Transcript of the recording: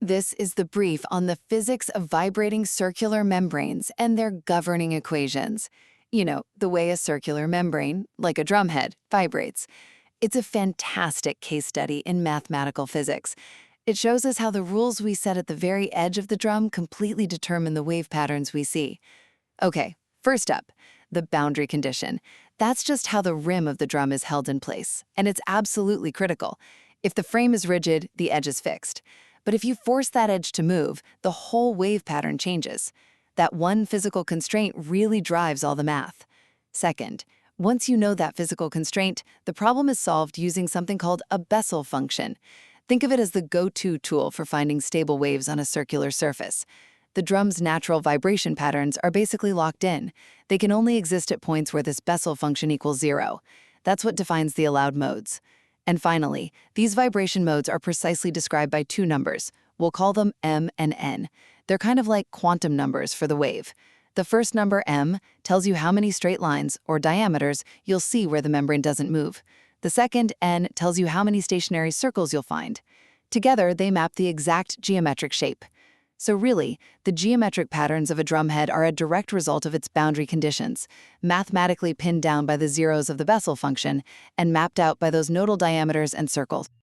This is the brief on the physics of vibrating circular membranes and their governing equations. You know, the way a circular membrane, like a drumhead, vibrates. It's a fantastic case study in mathematical physics. It shows us how the rules we set at the very edge of the drum completely determine the wave patterns we see. Okay, first up, the boundary condition. That's just how the rim of the drum is held in place, and it's absolutely critical. If the frame is rigid, the edge is fixed. But if you force that edge to move, the whole wave pattern changes. That one physical constraint really drives all the math. Second, once you know that physical constraint, the problem is solved using something called a Bessel function. Think of it as the go-to tool for finding stable waves on a circular surface. The drum's natural vibration patterns are basically locked in. They can only exist at points where this Bessel function equals 0. That's what defines the allowed modes. And finally, these vibration modes are precisely described by two numbers. We'll call them m and n. They're kind of like quantum numbers for the wave. The first number, m, tells you how many straight lines, or diameters, you'll see where the membrane doesn't move. The second, n, tells you how many stationary circles you'll find. Together, they map the exact geometric shape. So really, the geometric patterns of a drumhead are a direct result of its boundary conditions, mathematically pinned down by the zeros of the Bessel function and mapped out by those nodal diameters and circles.